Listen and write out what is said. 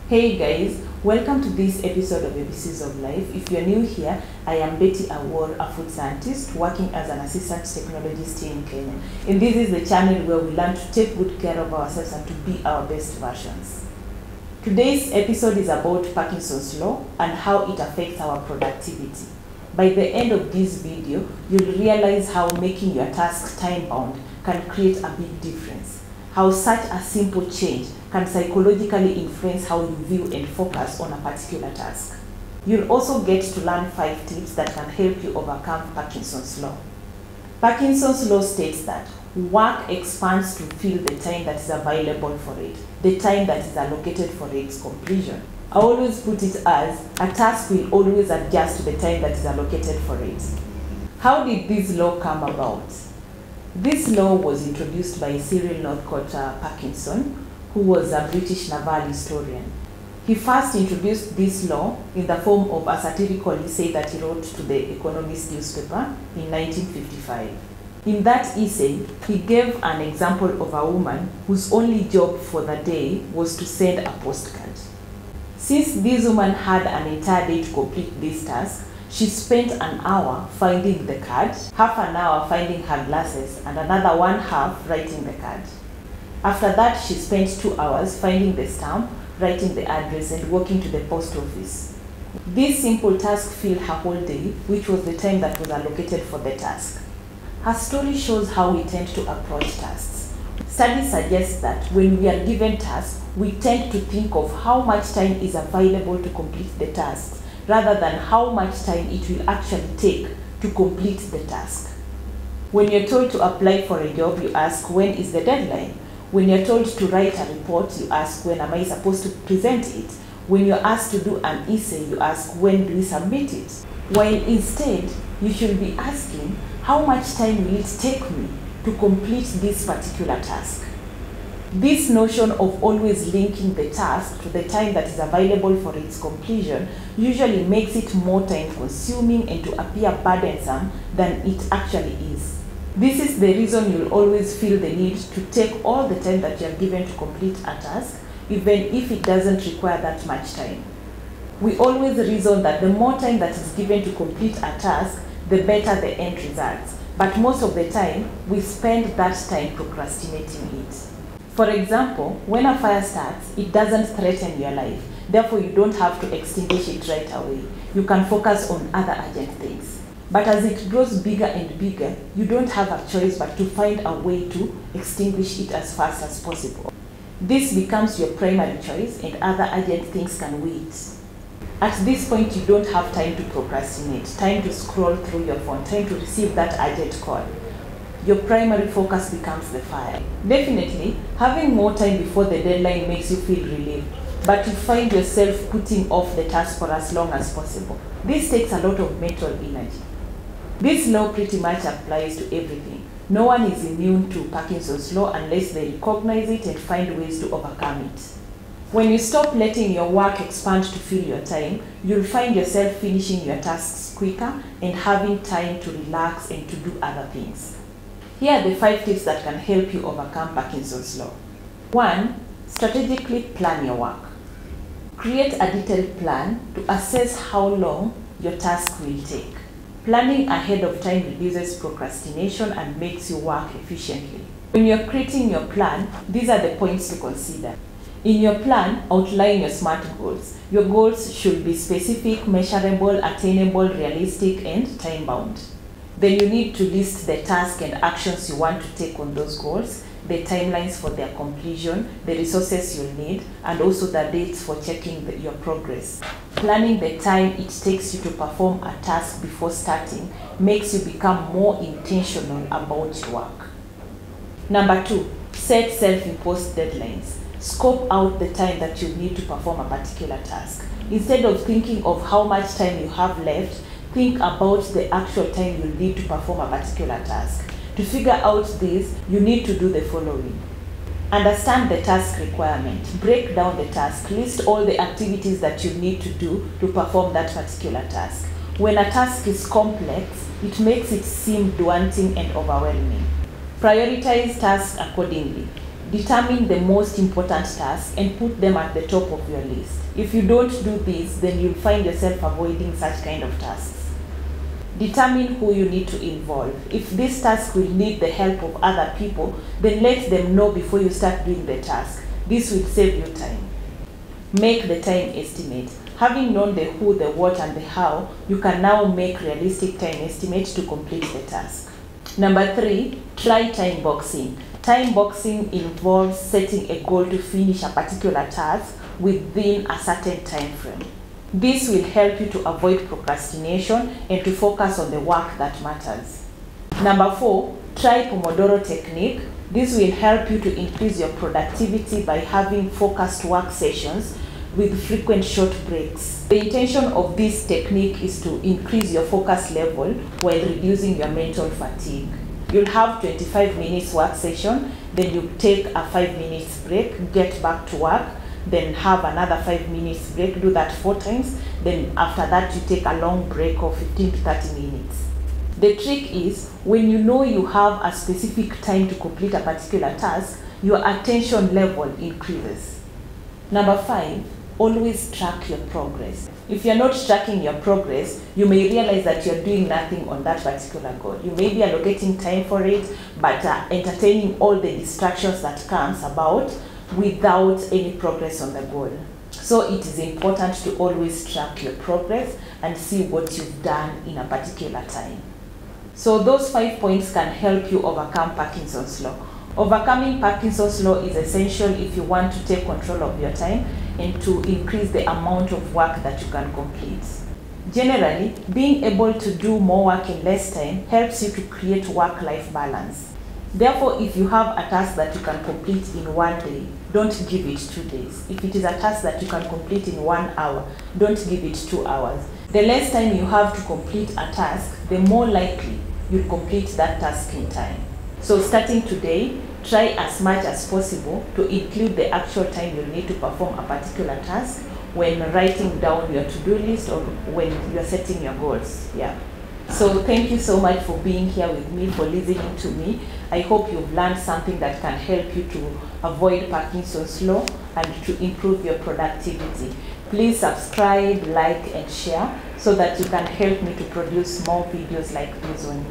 Hey guys, welcome to this episode of ABCs of Life. If you're new here, I am Betty Awuor, a food scientist working as an assistant technologist here in Kenya. And this is the channel where we learn to take good care of ourselves and to be our best versions. Today's episode is about Parkinson's law and how it affects our productivity. By the end of this video, you'll realize how making your task time-bound can create a big difference. How such a simple change can psychologically influence how you view and focus on a particular task. You'll also get to learn 5 tips that can help you overcome Parkinson's law. Parkinson's law states that work expands to fill the time that is available for it, the time that is allocated for its completion. I always put it as a task will always adjust to the time that is allocated for it. How did this law come about? This law was introduced by a serial note called Parkinson, who was a British naval historian. He first introduced this law in the form of a satirical essay that he wrote to the Economist newspaper in 1955. In that essay, he gave an example of a woman whose only job for the day was to send a postcard. Since this woman had an entire day to complete this task, she spent an hour finding the card, half an hour finding her glasses, and another 1/2 writing the card. After that, she spent 2 hours finding the stamp, writing the address, and walking to the post office. This simple task filled her whole day, which was the time that was allocated for the task. Her story shows how we tend to approach tasks. Studies suggest that when we are given tasks, we tend to think of how much time is available to complete the tasks, rather than how much time it will actually take to complete the task. When you're told to apply for a job, you ask, when is the deadline? When you're told to write a report, you ask, when am I supposed to present it? When you're asked to do an essay, you ask, when do we submit it? While instead, you should be asking, how much time will it take me to complete this particular task? This notion of always linking the task to the time that is available for its completion usually makes it more time-consuming and to appear burdensome than it actually is. This is the reason you'll always feel the need to take all the time that you are given to complete a task, even if it doesn't require that much time. We always reason that the more time that is given to complete a task, the better the end results. But most of the time, we spend that time procrastinating it. For example, when a fire starts, it doesn't threaten your life. Therefore, you don't have to extinguish it right away. You can focus on other urgent things. But as it grows bigger and bigger, you don't have a choice but to find a way to extinguish it as fast as possible. This becomes your primary choice and other urgent things can wait. At this point, you don't have time to procrastinate, time to scroll through your phone, time to receive that urgent call. Your primary focus becomes the fire. Definitely, having more time before the deadline makes you feel relieved, but you find yourself putting off the task for as long as possible. This takes a lot of mental energy. This law pretty much applies to everything. No one is immune to Parkinson's law unless they recognize it and find ways to overcome it. When you stop letting your work expand to fill your time, you'll find yourself finishing your tasks quicker and having time to relax and to do other things. Here are the 5 tips that can help you overcome Parkinson's law. 1. Strategically plan your work. Create a detailed plan to assess how long your task will take. Planning ahead of time reduces procrastination and makes you work efficiently. When you're creating your plan, these are the points to consider. In your plan, outline your SMART goals. Your goals should be specific, measurable, attainable, realistic, and time-bound. Then you need to list the tasks and actions you want to take on those goals, the timelines for their completion, the resources you'll need, and also the dates for checking your progress. Planning the time it takes you to perform a task before starting makes you become more intentional about your work. Number 2, set self-imposed deadlines. Scope out the time that you need to perform a particular task. Instead of thinking of how much time you have left, think about the actual time you need to perform a particular task. To figure out this, you need to do the following. Understand the task requirement. Break down the task. List all the activities that you need to do to perform that particular task. When a task is complex, it makes it seem daunting and overwhelming. Prioritize tasks accordingly. Determine the most important tasks and put them at the top of your list. If you don't do this, then you'll find yourself avoiding such kind of tasks. Determine who you need to involve. If this task will need the help of other people, then let them know before you start doing the task. This will save you time. Make the time estimate. Having known the who, the what, and the how, you can now make realistic time estimates to complete the task. Number 3, try time boxing. Time boxing involves setting a goal to finish a particular task within a certain time frame. This will help you to avoid procrastination and to focus on the work that matters. Number 4, try Pomodoro technique. This will help you to increase your productivity by having focused work sessions with frequent short breaks. The intention of this technique is to increase your focus level while reducing your mental fatigue. You'll have 25 minutes work session, then you take a 5 minutes break, get back to work, then have another 5 minutes break, do that 4 times, then after that you take a long break of 15 to 30 minutes. The trick is, when you know you have a specific time to complete a particular task, your attention level increases. Number 5, always track your progress. If you're not tracking your progress, you may realize that you're doing nothing on that particular goal. You may be allocating time for it, but entertaining all the distractions that comes about without any progress on the goal. So it is important to always track your progress and see what you've done in a particular time. So those 5 points can help you overcome Parkinson's law. Overcoming Parkinson's law is essential if you want to take control of your time and to increase the amount of work that you can complete. Generally, being able to do more work in less time helps you to create work-life balance. Therefore, if you have a task that you can complete in 1 day, don't give it 2 days. If it is a task that you can complete in 1 hour, don't give it 2 hours. The less time you have to complete a task, the more likely you'll complete that task in time. So starting today, try as much as possible to include the actual time you'll need to perform a particular task when writing down your to-do list or when you're setting your goals. Yeah. So thank you so much for being here with me, for listening to me. I hope you've learned something that can help you to avoid Parkinson's law and to improve your productivity. Please subscribe, like, and share so that you can help me to produce more videos like this one.